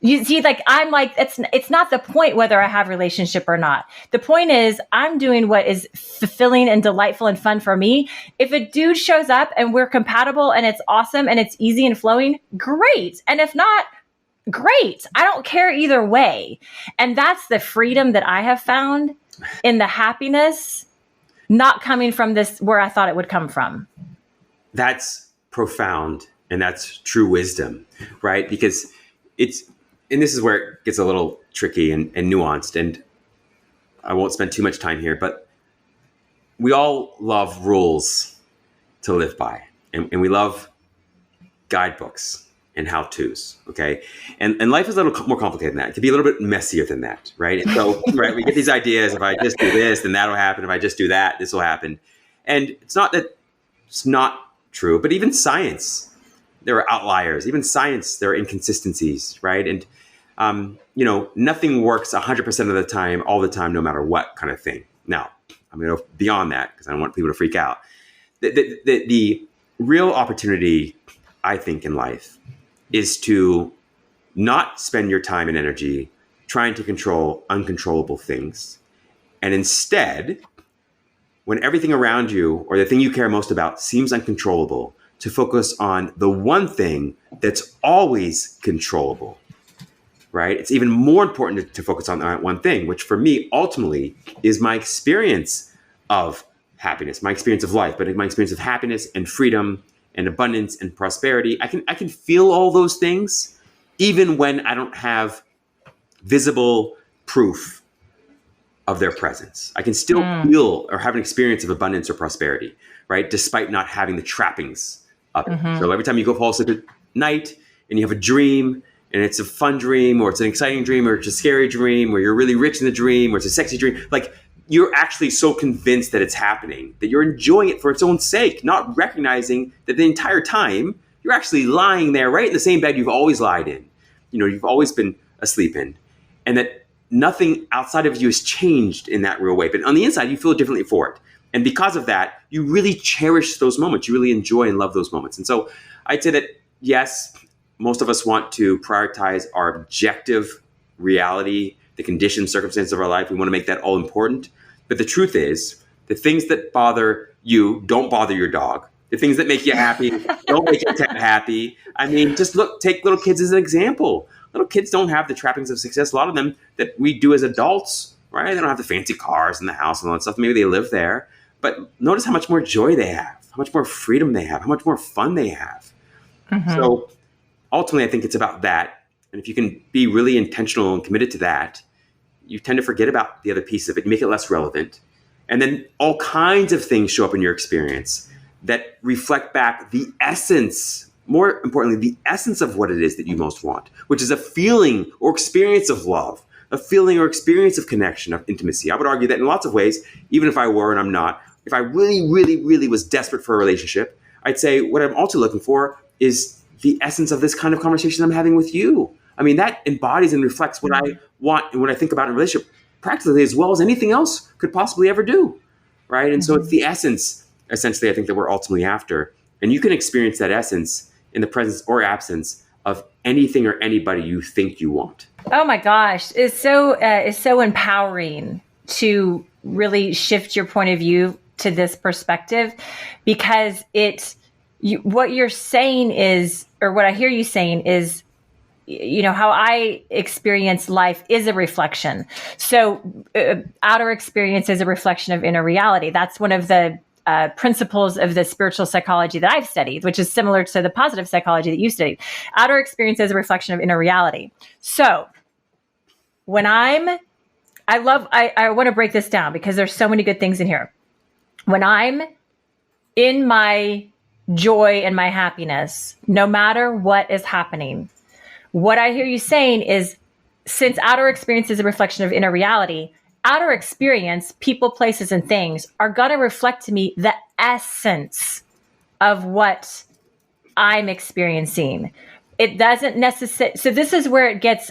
A: You see, like, I'm like, it's not the point whether I have a relationship or not. The point is I'm doing what is fulfilling and delightful and fun for me. If a dude shows up and we're compatible and it's awesome and it's easy and flowing, great. And if not, great. I don't care either way. And that's the freedom that I have found in the happiness, not coming from this where I thought it would come from.
B: That's profound. And that's true wisdom, right? Because and this is where it gets a little tricky and nuanced, and I won't spend too much time here, but we all love rules to live by, and we love guidebooks and how-tos, okay? And life is a little more complicated than that. It can be a little bit messier than that, right? And so, right, we get these ideas, if I just do this, then that'll happen. If I just do that, this will happen. And it's not that it's not true, but even science, there are outliers. Even science, there are inconsistencies, right? And, nothing works 100% of the time, all the time, no matter what kind of thing. Now, I'm going to go beyond that because I don't want people to freak out. The real opportunity, I think, in life is to not spend your time and energy trying to control uncontrollable things. And instead, when everything around you or the thing you care most about seems uncontrollable, to focus on the one thing that's always controllable, right? It's even more important to focus on that one thing, which for me, ultimately, is my experience of happiness, my experience of life, but my experience of happiness and freedom and abundance and prosperity. I can feel all those things, even when I don't have visible proof of their presence. I can still feel or have an experience of abundance or prosperity, right? Despite not having the trappings of it. Mm-hmm. So every time you go fall asleep at night and you have a dream and it's a fun dream or it's an exciting dream or it's a scary dream or you're really rich in the dream or it's a sexy dream, like you're actually so convinced that it's happening that you're enjoying it for its own sake, not recognizing that the entire time you're actually lying there right in the same bed you've always lied in, you've always been asleep in, and that nothing outside of you has changed in that real way. But on the inside, you feel differently for it. And because of that, you really cherish those moments. You really enjoy and love those moments. And so I'd say that, yes, most of us want to prioritize our objective reality, the conditions, circumstances of our life. We want to make that all important. But the truth is, the things that bother you don't bother your dog. The things that make you happy don't make your cat happy. I mean, just take little kids as an example. Little kids don't have the trappings of success. A lot of them that we do as adults, right? They don't have the fancy cars in the house and all that stuff. Maybe they live there. But notice how much more joy they have, how much more freedom they have, how much more fun they have. So ultimately, I think it's about that. And if you can be really intentional and committed to that, you tend to forget about the other piece of it. You make it less relevant. And then all kinds of things show up in your experience that reflect back the essence, more importantly, the essence of what it is that you most want, which is a feeling or experience of love, a feeling or experience of connection, of intimacy. I would argue that in lots of ways, even if I were and I'm not, if I really, really, really was desperate for a relationship, I'd say what I'm also looking for is the essence of this kind of conversation I'm having with you. I mean, that embodies and reflects what I want and what I think about in a relationship practically as well as anything else could possibly ever do, right? And so it's the essence, essentially, I think that we're ultimately after. And you can experience that essence in the presence or absence of anything or anybody you think you want.
A: Oh my gosh, it's so empowering to really shift your point of view to this perspective, because what you're saying is, or what I hear you saying is, how I experience life is a reflection. So outer experience is a reflection of inner reality. That's one of the principles of the spiritual psychology that I've studied, which is similar to the positive psychology that you studied. Outer experience is a reflection of inner reality. So when I want to break this down because there's so many good things in here. When I'm in my joy and my happiness, no matter what is happening, what I hear you saying is, since outer experience is a reflection of inner reality, outer experience, people, places, and things are going to reflect to me the essence of what I'm experiencing. It doesn't necessarily, so this is where it gets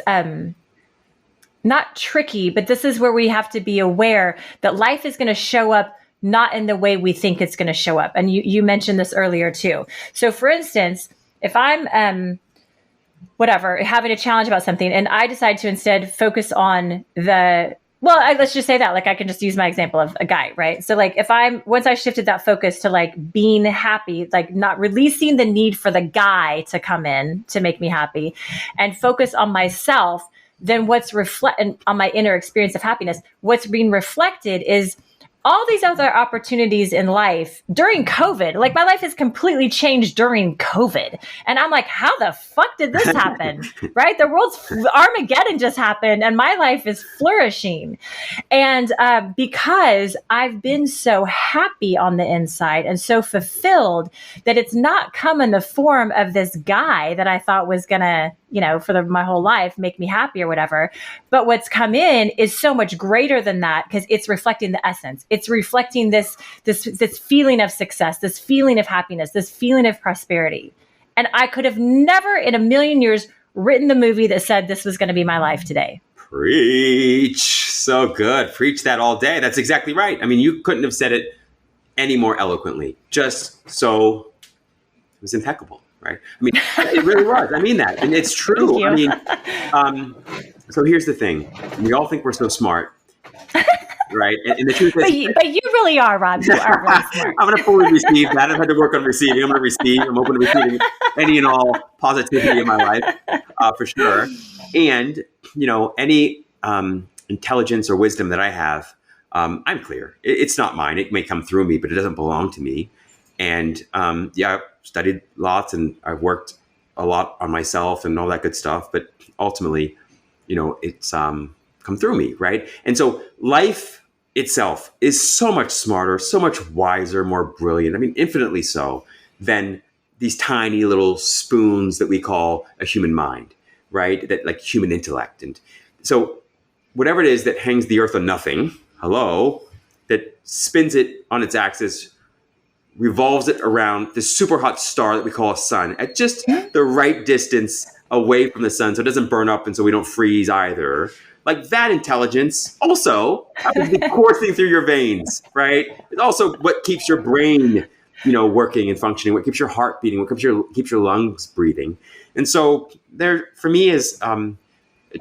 A: not tricky, but this is where we have to be aware that life is going to show up not in the way we think it's going to show up. And you mentioned this earlier too. So for instance, if I'm having a challenge about something and I decide to instead focus on let's just say that, like, I can just use my example of a guy, right? So like once I shifted that focus to like being happy, like not releasing the need for the guy to come in to make me happy and focus on myself, then what's reflected on my inner experience of happiness, what's being reflected is all these other opportunities in life during COVID. Like, my life has completely changed during COVID. And I'm like, how the fuck did this happen? Right? The world's Armageddon just happened and my life is flourishing. And because I've been so happy on the inside and so fulfilled that it's not come in the form of this guy that I thought was going to, for my whole life, make me happy or whatever. But what's come in is so much greater than that, because it's reflecting the essence. It's reflecting this feeling of success, this feeling of happiness, this feeling of prosperity. And I could have never in a million years written the movie that said this was going to be my life today.
B: Preach. So good. Preach that all day. That's exactly right. I mean, you couldn't have said it any more eloquently. Just so it was impeccable. Right. I mean, it really was. I mean that. And it's true. I mean, so here's the thing. We all think we're so smart. Right. And the truth is,
A: but you really are, Rob. You are really smart.
B: I'm going to fully receive that. I've had to work on receiving. I'm going to receive. I'm open to receiving any and all positivity in my life, for sure. And, any intelligence or wisdom that I have, I'm clear. It's not mine. It may come through me, but it doesn't belong to me. And I've studied lots and I've worked a lot on myself and all that good stuff. But ultimately, it's come through me, right? And so life itself is so much smarter, so much wiser, more brilliant. I mean, infinitely so than these tiny little spoons that we call a human mind, right? That, like, human intellect. And so whatever it is that hangs the earth on nothing, that spins it on its axis, revolves it around this super hot star that we call a sun at just the right distance away from the sun so it doesn't burn up and so we don't freeze either. Like, that intelligence also happens to be coursing through your veins, right? It's also what keeps your brain, working and functioning, what keeps your heart beating, what keeps your lungs breathing. And so there, for me, is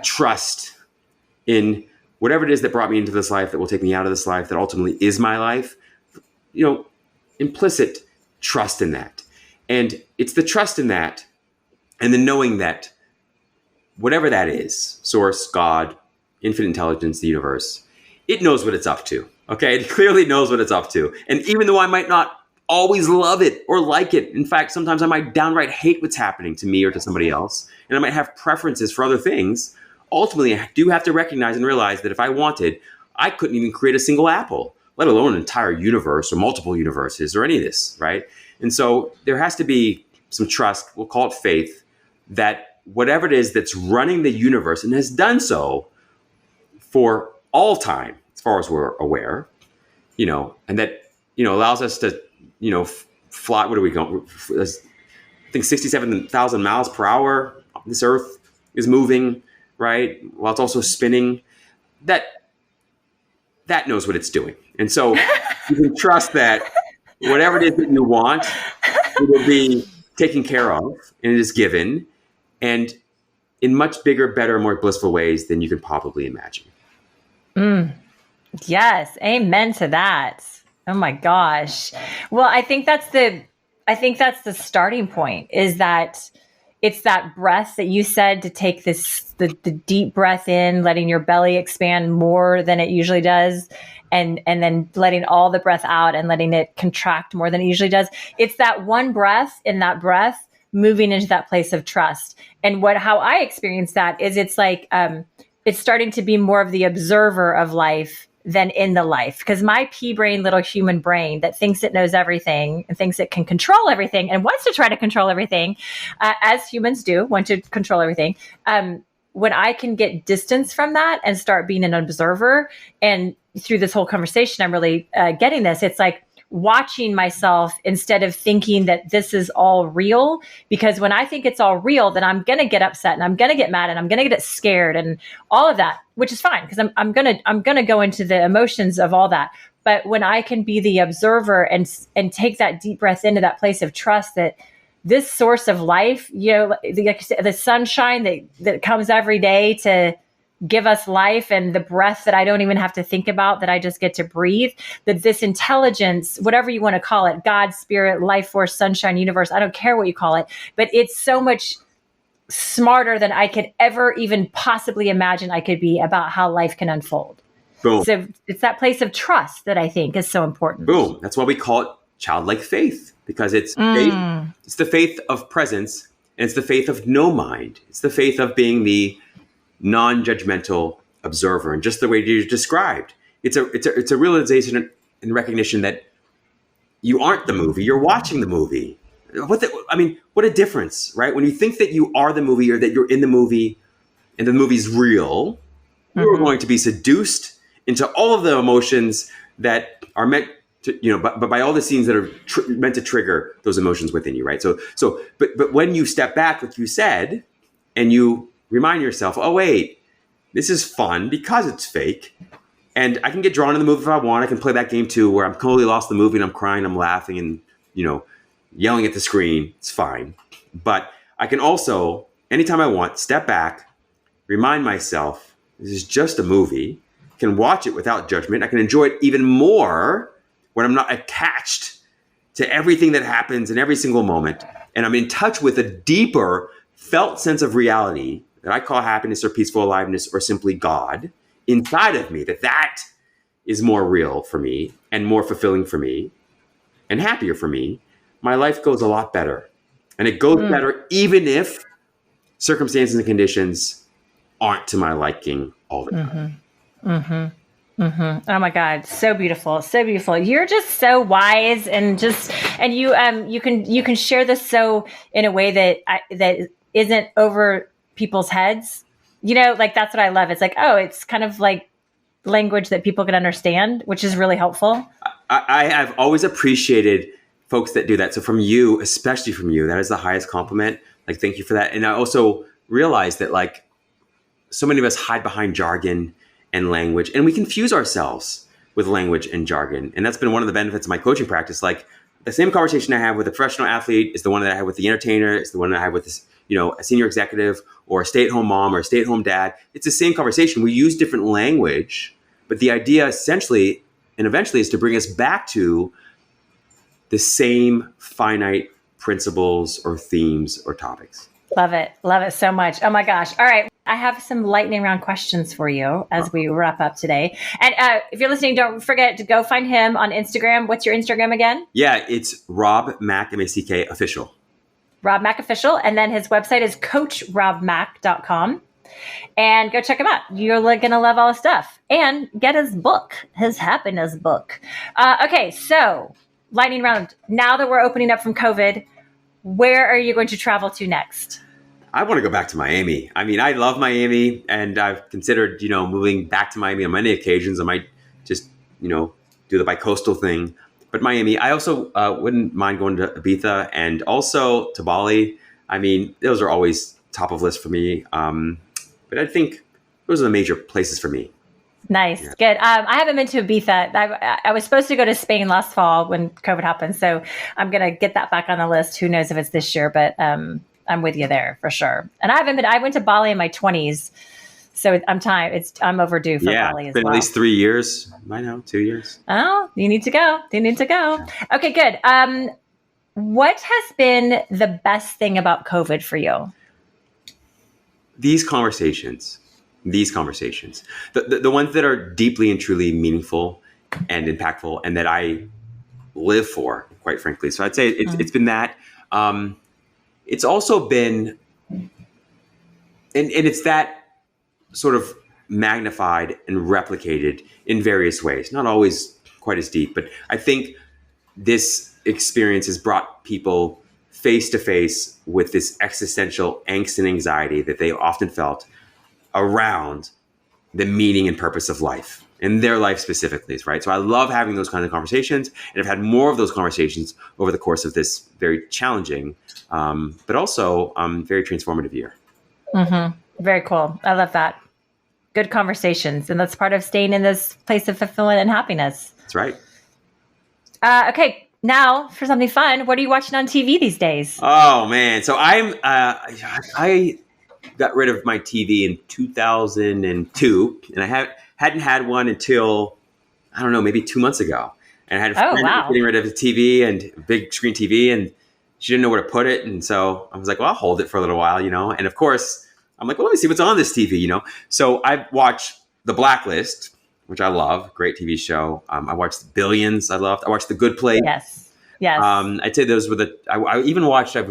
B: trust in whatever it is that brought me into this life, that will take me out of this life, that ultimately is my life. Implicit trust in that. And it's the trust in that and the knowing that whatever that is, source, God, infinite intelligence, the universe, it knows what it's up to. Okay. It clearly knows what it's up to. And even though I might not always love it or like it, in fact, sometimes I might downright hate what's happening to me or to somebody else, and I might have preferences for other things, ultimately I do have to recognize and realize that if I wanted, I couldn't even create a single apple, let alone an entire universe or multiple universes or any of this, right? And so there has to be some trust, we'll call it faith, that whatever it is that's running the universe and has done so for all time, as far as we're aware, and that, allows us to, fly, what are we going, I think 67,000 miles per hour, this earth is moving, right? While it's also spinning, that knows what it's doing. And so you can trust that whatever it is that you want, it will be taken care of and it is given, and in much bigger, better, more blissful ways than you can probably imagine.
A: Yes. Amen to that. Oh my gosh. Well, I think that's the starting point, is that it's that breath that you said, to take the deep breath in, letting your belly expand more than it usually does. And then letting all the breath out and letting it contract more than it usually does. It's that one breath, in that breath, moving into that place of trust. And how I experience that is it's like, it's starting to be more of the observer of life than in the life. Because my pea brain, little human brain that thinks it knows everything and thinks it can control everything and wants to try to control everything, as humans do, want to control everything. When I can get distance from that and start being an observer, and through this whole conversation, I'm really getting this. It's like watching myself instead of thinking that this is all real. Because when I think it's all real, then I'm going to get upset and I'm going to get mad and I'm going to get scared and all of that, which is fine, because I'm going to go into the emotions of all that. But when I can be the observer and take that deep breath into that place of trust that this source of life, like you said, the sunshine that comes every day to give us life, and the breath that I don't even have to think about, that I just get to breathe, that this intelligence, whatever you want to call it, God, spirit, life force, sunshine, universe, I don't care what you call it, but it's so much smarter than I could ever even possibly imagine I could be about how life can unfold. Boom. So it's that place of trust that I think is so important.
B: Boom. That's why we call it childlike faith, because it's faith. It's the faith of presence, and it's the faith of no mind. It's the faith of being the non-judgmental observer, and just the way you described, it's a realization and recognition that you aren't the movie, you're watching the movie. What a difference, right? When you think that you are the movie, or that you're in the movie and the movie's real, you are going to be seduced into all of the emotions that are meant to, but by all the scenes that are meant to trigger those emotions within you, right? But when you step back, like you said, and you remind yourself, oh, wait, this is fun because it's fake. And I can get drawn in the movie if I want. I can play that game too, where I'm totally lost in the movie and I'm crying, I'm laughing and, yelling at the screen. It's fine. But I can also, anytime I want, step back, remind myself, this is just a movie. I can watch it without judgment. I can enjoy it even more when I'm not attached to everything that happens in every single moment. And I'm in touch with a deeper felt sense of reality that I call happiness or peaceful aliveness or simply God inside of me, that is more real for me and more fulfilling for me and happier for me. My life goes a lot better. And it goes better even if circumstances and conditions aren't to my liking all the time.
A: Oh my God. So beautiful. So beautiful. You're just so wise, and you can share this so in a way that isn't over people's heads, like that's what I love. It's like, oh, it's kind of like language that people can understand, which is really helpful.
B: I have always appreciated folks that do that. So from you, especially from you, that is the highest compliment. Like, thank you for that. And I also realize that like so many of us hide behind jargon and language, and we confuse ourselves with language and jargon. And that's been one of the benefits of my coaching practice. Like the same conversation I have with a professional athlete is the one that I have with the entertainer. It's the one that I have with this, a senior executive or a stay-at-home mom or a stay-at-home dad. It's the same conversation. We use different language, but the idea essentially and eventually is to bring us back to the same finite principles or themes or topics.
A: Love it. Love it so much. Oh my gosh. All right. I have some lightning round questions for you as we wrap up today. And if you're listening, don't forget to go find him on Instagram. What's your Instagram again?
B: Yeah, it's Rob Mack, M-A-C-K, official.
A: Rob Mack official. And then his website is coachrobmack.com. And go check him out. You're going to love all his stuff. And get his book, his happiness book. Okay, so lightning round. Now that we're opening up from COVID, where are you going to travel to next?
B: I want to go back to Miami. I mean, I love Miami, and I've considered, moving back to Miami on many occasions. I might just, do the bicoastal thing. But Miami, I also wouldn't mind going to Ibiza and also to Bali. I mean, those are always top of list for me. But I think those are the major places for me.
A: Nice. Yeah. Good. I haven't been to Ibiza. I was supposed to go to Spain last fall when COVID happened. So I'm going to get that back on the list. Who knows if it's this year, but I'm with you there for sure. And I went to Bali in my 20s. So I'm overdue for Bali as well.
B: Yeah, it's been at least 3 years. I know, 2 years.
A: Oh, you need to go. Okay, good. What has been the best thing about COVID for you?
B: These conversations, the ones that are deeply and truly meaningful and impactful and that I live for, quite frankly. So I'd say it's been that. It's also been, and it's that sort of magnified and replicated in various ways, not always quite as deep, but I think this experience has brought people face to face with this existential angst and anxiety that they often felt around the meaning and purpose of life and their life specifically, right? So I love having those kinds of conversations, and I've had more of those conversations over the course of this very challenging, but also very transformative year.
A: Mm-hmm. Very cool. I love that. Good conversations. And that's part of staying in this place of fulfillment and happiness.
B: That's right.
A: Okay. Now for something fun. What are you watching on TV these days?
B: Oh man. So I got rid of my TV in 2002, and I hadn't had one until, I don't know, maybe 2 months ago. And I had a friend getting rid of the TV and big screen TV, and she didn't know where to put it. And so I was like, well, I'll hold it for a little while, And of course, I'm like, well, let me see what's on this TV, So I watched The Blacklist, which I love, great TV show. I watched Billions, I loved. I watched The Good Place.
A: Yes.
B: I'd say those were I even watched, I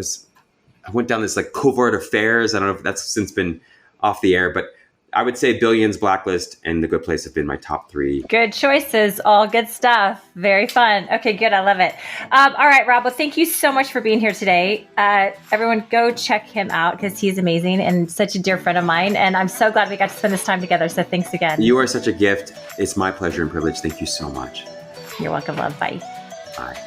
B: went down this like Covert Affairs. I don't know if that's since been off the air, but I would say Billions, Blacklist, and The Good Place have been my top three.
A: Good choices. All good stuff. Very fun. Okay, good. I love it. All right, Rob. Well, thank you so much for being here today. Everyone go check him out because he's amazing and such a dear friend of mine. And I'm so glad we got to spend this time together. So thanks again.
B: You are such a gift. It's my pleasure and privilege. Thank you so much.
A: You're welcome, love. Bye.
B: Bye.